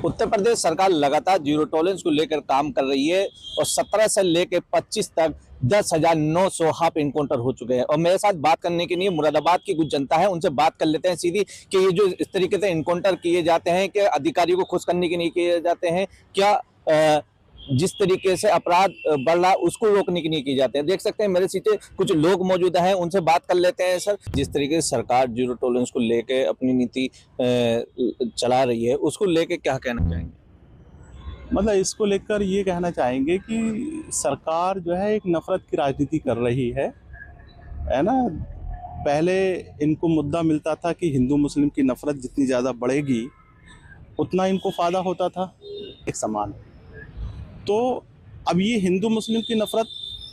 उत्तर प्रदेश सरकार लगातार zero tolerance को लेकर काम कर रही है और 17 से लेकर 25 तक 10,900 हाफ इनकाउंटर हो चुके हैं। और मेरे साथ बात करने के लिए मुरादाबाद की कुछ जनता है, उनसे बात कर लेते हैं सीधी कि ये जो इस तरीके से इनकाउंटर किए जाते हैं कि अधिकारियों को खुश करने के लिए किए जाते हैं, क्या जिस तरीके से अपराध बढ़ रहा उसको रोकने के लिए किए जाते हैं। देख सकते हैं मेरे सीधे कुछ लोग मौजूद हैं, उनसे बात कर लेते हैं। सर, जिस तरीके से सरकार जीरो टॉलरेंस को लेकर अपनी नीति चला रही है, उसको लेकर क्या कहना चाहेंगे? मतलब इसको लेकर ये कहना चाहेंगे कि सरकार जो है एक नफरत की राजनीति कर रही है ना। पहले इनको मुद्दा मिलता था कि हिंदू मुस्लिम की नफरत जितनी ज़्यादा बढ़ेगी उतना इनको फ़ायदा होता था, एक समान। तो अब ये हिंदू मुस्लिम की नफरत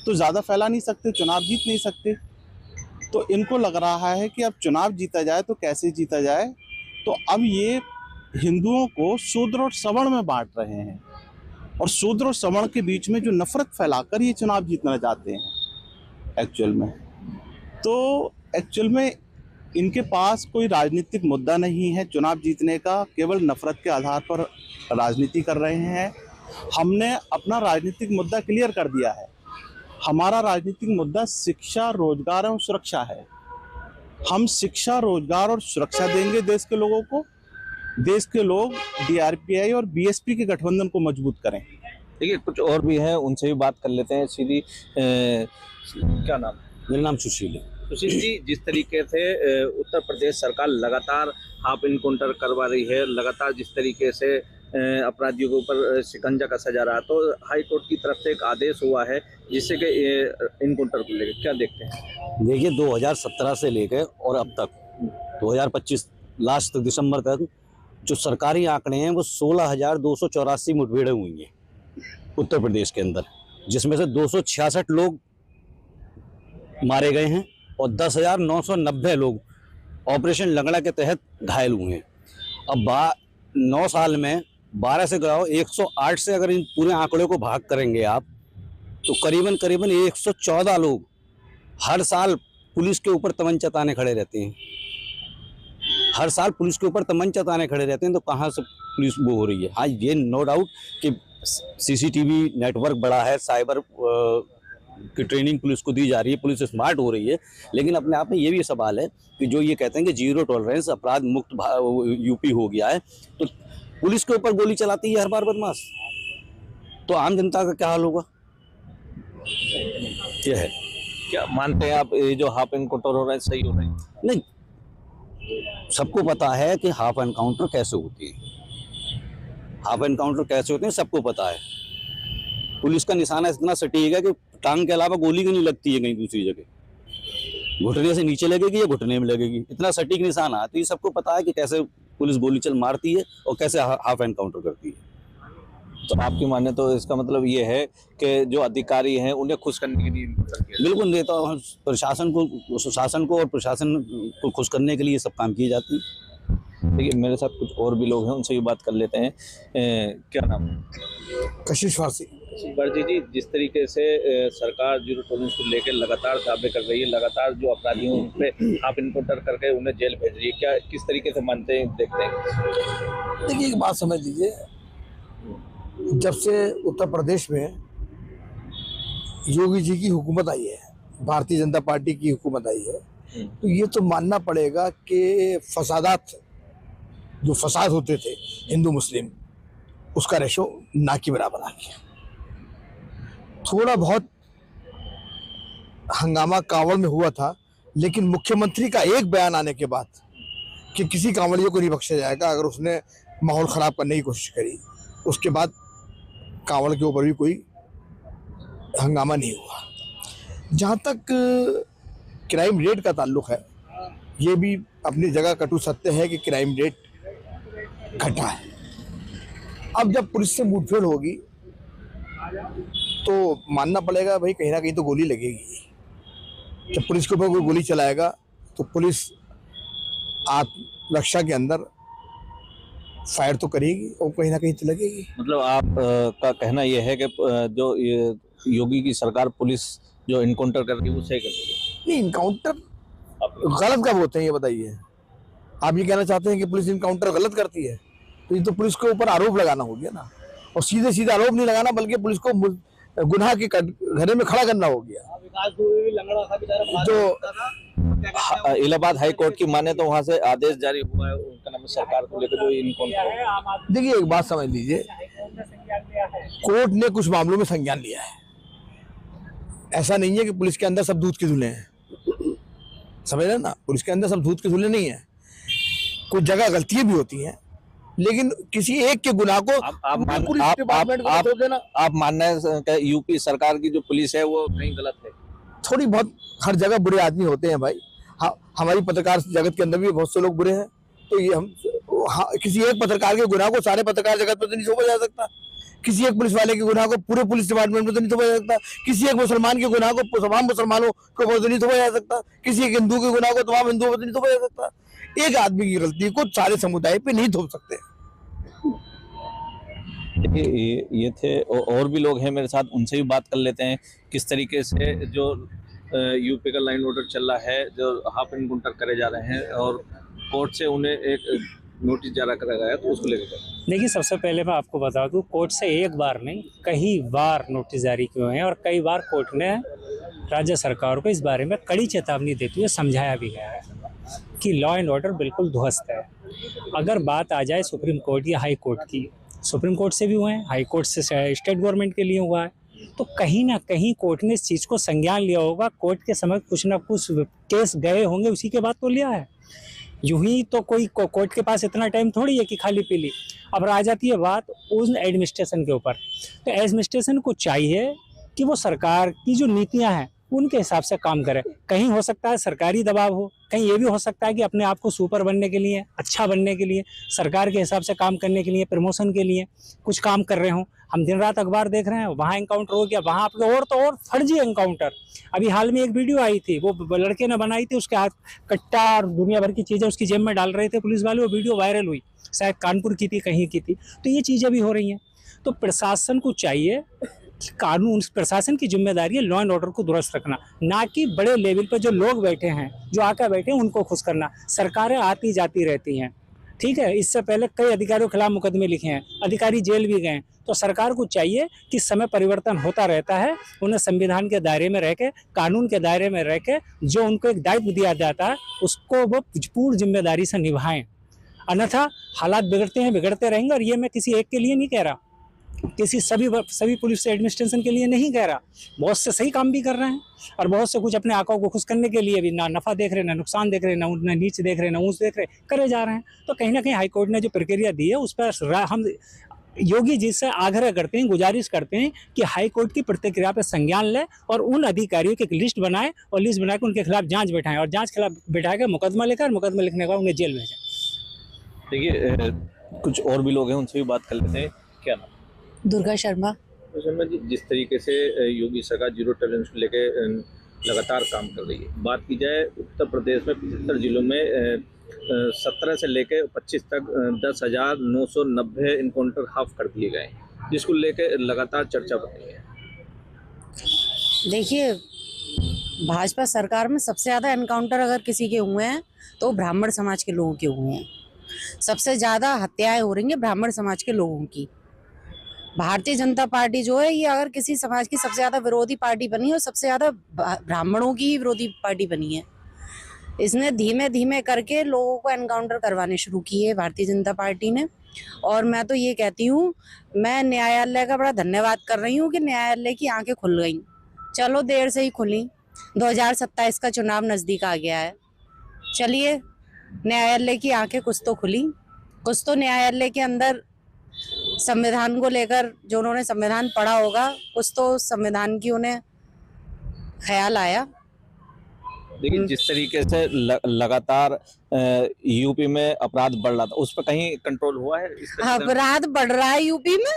तो ज़्यादा फैला नहीं सकते, चुनाव जीत नहीं सकते। तो इनको लग रहा है कि अब चुनाव जीता जाए तो कैसे जीता जाए, तो अब ये हिंदुओं को शूद्र और सवर्ण में बांट रहे हैं और शूद्र और सवर्ण के बीच में जो नफरत फैलाकर ये चुनाव जीतना चाहते हैं एक्चुअल में। तो एक्चुअल में इनके पास कोई राजनीतिक मुद्दा नहीं है चुनाव जीतने का, केवल नफरत के आधार पर राजनीति कर रहे हैं। हमने अपना राजनीतिक मुद्दा क्लियर कर दिया है। हमारा राजनीतिक मुद्दा शिक्षा, रोजगार और सुरक्षा है। हम शिक्षा, रोजगार और सुरक्षा देंगे देश के लोगों को। देश के लोग डीआरपीआई और बीएसपी के गठबंधन को मजबूत करें। देखिए, कुछ और भी हैं, उनसे भी बात कर लेते हैं सीधी। क्या नाम? मेरा नाम सुशील है। सुशील जी, जिस तरीके से उत्तर प्रदेश सरकार लगातार हाफ इनकाउंटर करवा रही है, लगातार जिस तरीके से अपराधियों के ऊपर शिकंजा कसा जा रहा है, तो हाई कोर्ट की तरफ से एक आदेश हुआ है जिससे कि इनकाउंटर को लेकर क्या देखते हैं? देखिए, 2017 से लेकर और अब तक 2025 लास्ट दिसंबर तक जो सरकारी आंकड़े हैं वो 16,284 मुठभेड़ें हुई हैं उत्तर प्रदेश के अंदर, जिसमें से 266 लोग मारे गए हैं और 10,990 लोग ऑपरेशन लंगड़ा के तहत घायल हुए हैं। अब 9 साल में 12 से गिराओ 108 से अगर इन पूरे आंकड़े को भाग करेंगे आप, तो करीबन 114 लोग हर साल पुलिस के ऊपर तमंचा ताने खड़े रहते हैं। हर साल पुलिस के ऊपर तमंचा ताने खड़े रहते हैं, तो कहाँ से पुलिस वो हो रही है? हाँ, ये नो डाउट कि सीसीटीवी नेटवर्क बड़ा है, साइबर की ट्रेनिंग पुलिस को दी जा रही है, पुलिस स्मार्ट हो रही है, लेकिन अपने आप में ये भी सवाल है कि जो ये कहते हैं कि जीरो टॉलरेंस, अपराध मुक्त यूपी हो गया है, तो पुलिस के ऊपर गोली चलाती है हर बार बदमाश, तो आम जनता का क्या हाल होगा? ये है। क्या मानते हैं आप, ये जो हाफ इनकाउंटर हो रहा है सही हो रहा है? नहीं, सबको पता है कि हाफ एनकाउंटर कैसे होती है, हाफ एनकाउंटर कैसे होते हैं सबको पता है। पुलिस का निशाना इतना सटीक है कि टांग के अलावा गोली भी नहीं लगती है कहीं दूसरी जगह, घुटने से नीचे लगेगी या घुटने में लगेगी, इतना सटीक निशाना है। तो ये सबको पता है कि कैसे पुलिस गोली चल मारती है और कैसे हाफ एनकाउंटर करती है। तो आपकी माने तो इसका मतलब ये है कि जो अधिकारी हैं उन्हें खुश करने के लिए बिल्कुल नहीं, तो प्रशासन को, शासन को और प्रशासन को खुश करने के लिए सब काम किए जाते हैं। देखिए, मेरे साथ कुछ और भी लोग हैं, उनसे भी बात कर लेते हैं। क्या नाम? कशिश फारसी। वर्जी जी, जिस तरीके से सरकार जीरो टॉलरेंस को लेकर लगातार दावे कर रही है, लगातार जो अपराधियों पे हाफ इनकाउंटर करके उन्हें जेल भेज रही है, क्या किस तरीके से मानते हैं, देखते हैं? देखिए, एक बात समझ लीजिए, जब से उत्तर प्रदेश में योगी जी की हुकूमत आई है, भारतीय जनता पार्टी की हुकूमत आई है, तो ये तो मानना पड़ेगा कि जो फसाद होते थे हिंदू मुस्लिम, उसका रेशो ना के बराबर आ गया। थोड़ा बहुत हंगामा कांवड़ में हुआ था, लेकिन मुख्यमंत्री का एक बयान आने के बाद कि किसी कांवड़ियों को नहीं बख्शा जाएगा अगर उसने माहौल खराब करने की कोशिश करी, उसके बाद कांवड़ के ऊपर भी कोई हंगामा नहीं हुआ। जहाँ तक क्राइम रेट का ताल्लुक है, ये भी अपनी जगह कटु सत्य है कि क्राइम रेट घटा है। अब जब पुलिस से मुठभेड़ होगी तो मानना पड़ेगा भाई, कहीं ना कहीं तो गोली लगेगी। जब पुलिस के ऊपर कोई गोली चलाएगा तो पुलिस आत्मरक्षा के अंदर फायर तो करेगी और कहीं ना कहीं तो लगेगी। मतलब आप का कहना यह है कि जो योगी की सरकार पुलिस जो इनकाउंटर कर रही है वो सही कर रही है? नहीं, इनकाउंटर गलत कब होते हैं ये बताइए? आप ये कहना चाहते हैं कि पुलिस इनकाउंटर गलत करती है? तो ये तो पुलिस के ऊपर आरोप लगाना हो गया ना, और सीधे सीधे आरोप नहीं लगाना बल्कि पुलिस को गुनाह के घरे में खड़ा करना हो गया। जो इलाहाबाद हाई कोर्ट की माने तो वहां से आदेश जारी हुआ है उनका नाम सरकार को लेकर जो इनको। देखिए एक बात समझ लीजिए, कोर्ट ने कुछ मामलों में संज्ञान लिया है। ऐसा नहीं है कि पुलिस के अंदर सब दूध के धुले हैं, समझ रहे ना, पुलिस के अंदर सब दूध के धुले नहीं है, कुछ जगह गलतियां भी होती हैं, लेकिन किसी एक के गुनाह को पुलिस डिपार्टमेंट को छोड़ देना। आप मानना है कि यूपी सरकार की जो पुलिस है वो कहीं गलत है? थोड़ी बहुत हर जगह बुरे आदमी होते हैं भाई। हमारी पत्रकार जगत के अंदर भी बहुत से लोग बुरे हैं, तो ये हम किसी एक पत्रकार के गुनाह को सारे पत्रकार जगत पर तो नहीं थोपा जा सकता, किसी एक पुलिस वाले के गुनाह को पूरे पुलिस डिपार्टमेंट में तो नहीं थोपा जा सकता, किसी एक मुसलमान के गुनाह को तमाम मुसलमानों को तो नहीं थोपा जा सकता, किसी एक हिंदू के गुनाह को तमाम हिंदुओं पर नहीं थोपा जा सकता। एक आदमी की गलती को सारे समुदाय पे नहीं थोप सकते। ये थे और भी लोग हैं मेरे साथ, उनसे भी बात कर लेते हैं किस तरीके से जो यूपी का लाइन ऑर्डर चल रहा है, जो हाफ एनकाउंटर करे जा रहे हैं और कोर्ट से उन्हें एक नोटिस जारी करा गया है, तो उसको लेकर। देखिए सबसे पहले मैं आपको बता दूं, कोर्ट से एक बार नहीं कई बार नोटिस जारी किए हैं और कई बार कोर्ट ने राज्य सरकार को इस बारे में कड़ी चेतावनी देते हुए समझाया भी गया है कि लॉ एंड ऑर्डर बिल्कुल ध्वस्त है। अगर बात आ जाए सुप्रीम कोर्ट या हाई कोर्ट की, सुप्रीम कोर्ट से भी हुए हैं, हाई कोर्ट से स्टेट गवर्नमेंट के लिए हुआ है, तो कहीं ना कहीं कोर्ट ने इस चीज़ को संज्ञान लिया होगा। कोर्ट के समय कुछ ना कुछ केस गए होंगे, उसी के बाद तो लिया है। यूं ही तो कोई कोर्ट के पास इतना टाइम थोड़ी है कि खाली पीली। अब आ जाती है बात उस एडमिनिस्ट्रेशन के ऊपर, तो एडमिनिस्ट्रेशन को चाहिए कि वो सरकार की जो नीतियां हैं उनके हिसाब से काम करे। कहीं हो सकता है सरकारी दबाव हो, कहीं ये भी हो सकता है कि अपने आप को सुपर बनने के लिए, अच्छा बनने के लिए, सरकार के हिसाब से काम करने के लिए, प्रमोशन के लिए कुछ काम कर रहे हों। हम दिन रात अखबार देख रहे हैं, वहाँ एनकाउंटर हो गया, वहाँ आपके और फर्जी एनकाउंटर। अभी हाल में एक वीडियो आई थी, वो लड़के ने बनाई थी, उसके हाथ कट्टा और दुनिया भर की चीज़ें उसकी जेब में डाल रहे थे पुलिस वाले, वो वीडियो वायरल हुई, शायद कानपुर की थी, कहीं की थी। तो ये चीज़ें भी हो रही हैं। तो प्रशासन को चाहिए कि कानून, प्रशासन की जिम्मेदारी है लॉ एंड ऑर्डर को दुरुस्त रखना, ना कि बड़े लेवल पर जो लोग बैठे हैं, जो आकर बैठे हैं, उनको खुश करना। सरकारें आती जाती रहती हैं, ठीक है। इससे पहले कई अधिकारियों के खिलाफ मुकदमे लिखे हैं, अधिकारी जेल भी गए। तो सरकार को चाहिए कि समय परिवर्तन होता रहता है, उन्हें संविधान के दायरे में रह के, कानून के दायरे में रह के जो उनको एक दायित्व दिया जाता है उसको वो पूर्ण जिम्मेदारी से निभाएं। अन्यथा हालात बिगड़ते हैं, बिगड़ते रहेंगे। और ये मैं किसी एक के लिए नहीं कह रहा, किसी सभी पुलिस एडमिनिस्ट्रेशन के लिए नहीं कह रहा। बहुत से सही काम भी कर रहे हैं और बहुत से कुछ अपने आकाओं को खुश करने के लिए भी ना नफ़ा देख रहे, ना नुकसान देख रहे, ना नीच देख रहे, ना ऊँच देख रहे, करे जा रहे हैं। तो कहीं ना कहीं हाईकोर्ट ने जो प्रक्रिया दी है उस पर हम योगी जी से आग्रह करते हैं, गुजारिश करते हैं कि हाई कोर्ट की प्रतिक्रिया पर संज्ञान लें और उन अधिकारियों की एक लिस्ट बनाएं और लिस्ट बना के उनके खिलाफ जांच बैठाएं और जांच खिलाफ बैठा के मुकदमा लेकर, मुकदमा लिखने के बाद उन्हें जेल भेजें। देखिए कुछ और भी लोग हैं, उनसे भी बात कर लेते हैं। क्या नाम? दुर्गा शर्मा। शर्मा जी, जिस तरीके से योगी सरकार जीरो टॉलरेंस को लेकर लगातार काम कर रही है, बात की जाए उत्तर प्रदेश में 75 जिलों में 17 से लेकर 25 तक 10,990 इनकाउंटर हाफ कर दिए गए, जिसको लेकर लगातार चर्चा बन रही है। देखिए, भाजपा सरकार में सबसे ज़्यादा एनकाउंटर अगर किसी के हुए हैं तो ब्राह्मण समाज के लोगों के हुए हैं। सबसे ज़्यादा हत्याएं हो रही हैं ब्राह्मण समाज के लोगों की। भारतीय जनता पार्टी जो है, ये अगर किसी समाज की सबसे ज़्यादा विरोधी पार्टी बनी है और सबसे ज़्यादा ब्राह्मणों की ही विरोधी पार्टी बनी है। इसने धीमे धीमे करके लोगों को एनकाउंटर करवाने शुरू किए भारतीय जनता पार्टी ने। और मैं तो ये कहती हूँ, मैं न्यायालय का बड़ा धन्यवाद कर रही हूँ कि न्यायालय की आंखें खुल गई। चलो देर से ही खुली, 2027 का चुनाव नज़दीक आ गया है, चलिए न्यायालय की आंखें कुछ तो खुली, कुछ तो न्यायालय के अंदर संविधान को लेकर जो उन्होंने संविधान पढ़ा होगा, कुछ तो संविधान की उन्हें ख्याल आया। देखिए जिस तरीके से लगातार यूपी में अपराध बढ़ रहा था, उस पर कहीं कंट्रोल हुआ है? अपराध बढ़ रहा है यूपी में।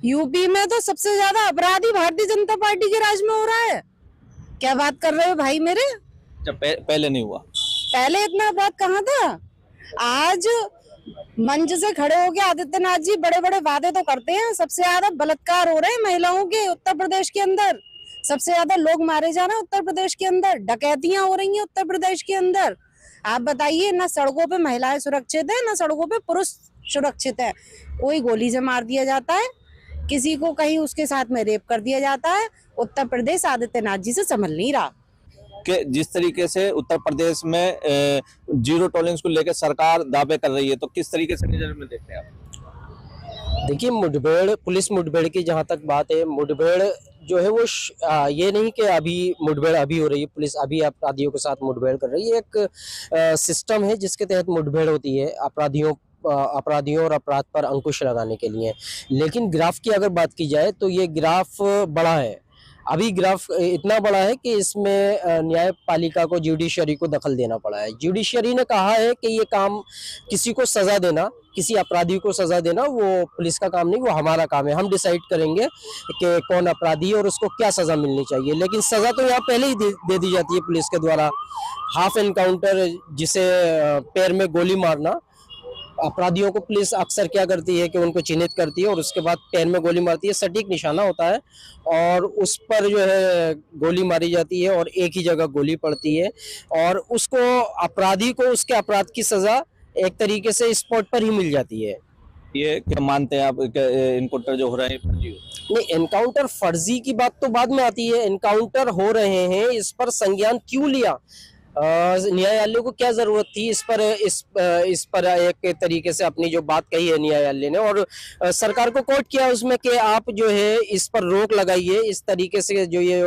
यूपी में तो सबसे ज्यादा अपराध ही भारतीय जनता पार्टी के राज में हो रहा है। क्या बात कर रहे हो भाई मेरे? जब पहले नहीं हुआ, पहले इतना अपराध कहाँ था? आज मंच से खड़े होकर आदित्यनाथ जी बड़े बड़े वादे तो करते हैं, सबसे ज्यादा बलात्कार हो रहे हैं महिलाओं के उत्तर प्रदेश के अंदर, सबसे ज्यादा लोग मारे जा रहे हैं उत्तर प्रदेश के अंदर, डकैतियां हो रही हैं उत्तर प्रदेश के अंदर। आप बताइए, ना सड़कों पे महिलाएं सुरक्षित है, ना सड़कों पे पुरुष सुरक्षित है। कोई गोली से मार दिया जाता है, किसी को कहीं उसके साथ में रेप कर दिया जाता है। उत्तर प्रदेश आदित्यनाथ जी से संभल नहीं रहा। कि जिस तरीके से उत्तर प्रदेश में जीरो टॉलरेंस को लेकर सरकार दावे कर रही है, तो किस तरीके से नजर में देखते हैं आप? देखिए, मुठभेड़, पुलिस मुठभेड़ की जहाँ तक बात है, मुठभेड़ जो है वो ये नहीं कि अभी मुठभेड़ अभी हो रही है, पुलिस अभी अपराधियों के साथ मुठभेड़ कर रही है। एक सिस्टम है जिसके तहत मुठभेड़ होती है अपराधियों और अपराध पर अंकुश लगाने के लिए। लेकिन ग्राफ की अगर बात की जाए तो ये ग्राफ बड़ा है। अभी ग्राफ इतना बड़ा है कि इसमें न्यायपालिका को, जुडिशरी को दखल देना पड़ा है। जुडिशरी ने कहा है कि ये काम, किसी को सजा देना, किसी अपराधी को सजा देना, वो पुलिस का काम नहीं, वो हमारा काम है। हम डिसाइड करेंगे कि कौन अपराधी है और उसको क्या सजा मिलनी चाहिए। लेकिन सजा तो यहाँ पहले ही दे दी जाती है पुलिस के द्वारा। हाफ एनकाउंटर, जिसे पैर में गोली मारना, अपराधियों को पुलिस अक्सर क्या करती है कि उनको चिन्हित करती है और उसके बाद पैर में गोली मारती है। सटीक निशाना होता है और उस पर जो है गोली मारी जाती है और एक ही जगह गोली पड़ती है और उसको, अपराधी को उसके अपराध की सजा एक तरीके से स्पॉट पर ही मिल जाती है। ये क्या मानते हैं आप, इनकाउंटर जो हो रहे हैं फर्जी हो? नहीं, एनकाउंटर फर्जी की बात तो बाद में आती है। एनकाउंटर हो रहे हैं, इस पर संज्ञान क्यों लिया, न्यायालय को क्या जरूरत थी इस पर एक तरीके से अपनी जो बात कही है न्यायालय ने, और सरकार को कोर्ट किया उसमें कि आप जो है इस पर रोक लगाइए। इस तरीके से जो ये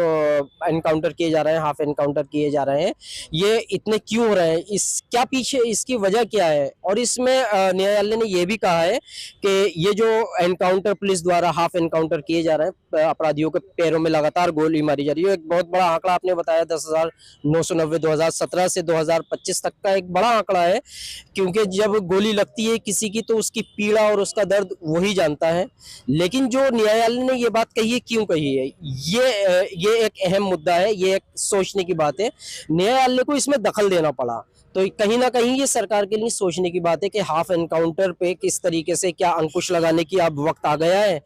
एनकाउंटर किए जा रहे हैं, हाफ एनकाउंटर किए जा रहे हैं, ये इतने क्यों हो रहे हैं, इस क्या पीछे इसकी वजह क्या है। और इसमें न्यायालय ने ये भी कहा है कि ये जो एनकाउंटर पुलिस द्वारा हाफ एनकाउंटर किए जा रहे हैं, अपराधियों के पैरों में लगातार गोली मारी जा रही है। एक बहुत बड़ा आंकड़ा आपने बताया, 10,990 2017 से 2025 तक का एक बड़ा आंकड़ा है। क्योंकि जब गोली लगती है किसी की तो उसकी पीड़ा और उसका दर्द वही जानता है। लेकिन जो न्यायालय ने ये बात कही है, क्यों कही है, ये एक अहम मुद्दा है, ये एक सोचने की बात है। न्यायालय को इसमें दखल देना पड़ा, तो कहीं ना कहीं ये सरकार के लिए सोचने की बात है कि हाफ एनकाउंटर पे किस तरीके से, क्या अंकुश लगाने की अब वक्त आ गया है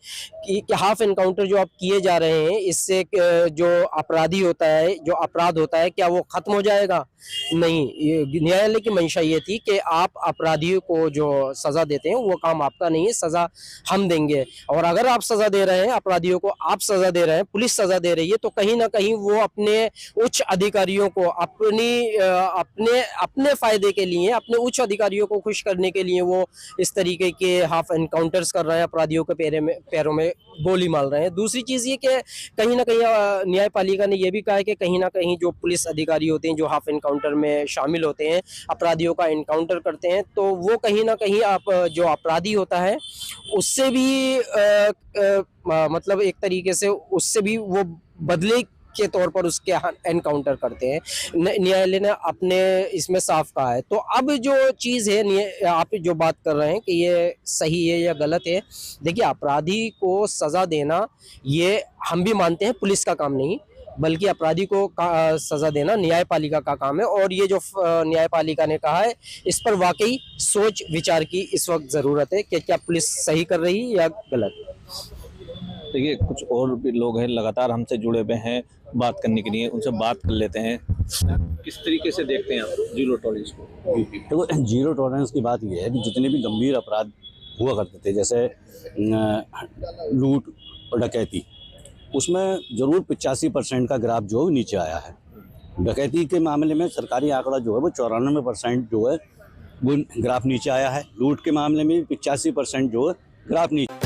कि हाफ एनकाउंटर जो आप किए जा रहे हैं, इससे जो अपराधी होता है, जो अपराध होता है, क्या वो खत्म हो जाएगा? नहीं, न्यायालय की मंशा ये थी कि आप अपराधियों को जो सजा देते हैं वो काम आपका नहीं है, सजा हम देंगे। और अगर आप सजा दे रहे हैं अपराधियों को, आप सजा दे रहे हैं, पुलिस सजा दे रही है, तो कहीं ना कहीं वो अपने उच्च अधिकारियों को अपने फायदे के लिए, अपने उच्च अधिकारियों को खुश करने के लिए वो इस तरीके के हाफ एनकाउंटर्स कर रहे हैं, अपराधियों के पैरों में गोली मार रहे हैं। दूसरी चीज ये कि कहीं ना कहीं न्यायपालिका ने यह भी कहा है कि कहीं ना कहीं जो पुलिस अधिकारी होते हैं, जो हाफ एनकाउंटर में शामिल होते हैं, अपराधियों का एनकाउंटर करते हैं, तो वो कहीं ना कहीं जो अपराधी होता है उससे भी मतलब एक तरीके से उससे भी वो बदले के तौर पर उसके एनकाउंटर करते हैं। न्यायालय ने अपने इसमें साफ कहा है। तो अब जो चीज़ है, आप जो बात कर रहे हैं कि ये सही है या गलत है, देखिए, अपराधी को सज़ा देना ये हम भी मानते हैं पुलिस का काम नहीं, बल्कि अपराधी को सज़ा देना न्यायपालिका का काम है। और ये जो न्यायपालिका ने कहा है, इस पर वाकई सोच विचार की इस वक्त ज़रूरत है कि क्या पुलिस सही कर रही है या गलत। देखिए, कुछ और भी लोग हैं लगातार हमसे जुड़े हुए हैं बात करने के लिए, उनसे बात कर लेते हैं। किस तरीके से देखते हैं आप जीरो टॉलरेंस को? देखो, जीरो टॉलरेंस की बात यह है कि जितने भी गंभीर अपराध हुआ करते थे, जैसे लूट और डकैती, उसमें जरूर 85% का ग्राफ जो है नीचे आया है। डकैती के मामले में सरकारी आंकड़ा जो है वो 94% जो है वो ग्राफ नीचे आया है। लूट के मामले में 85% जो है ग्राफ नीचे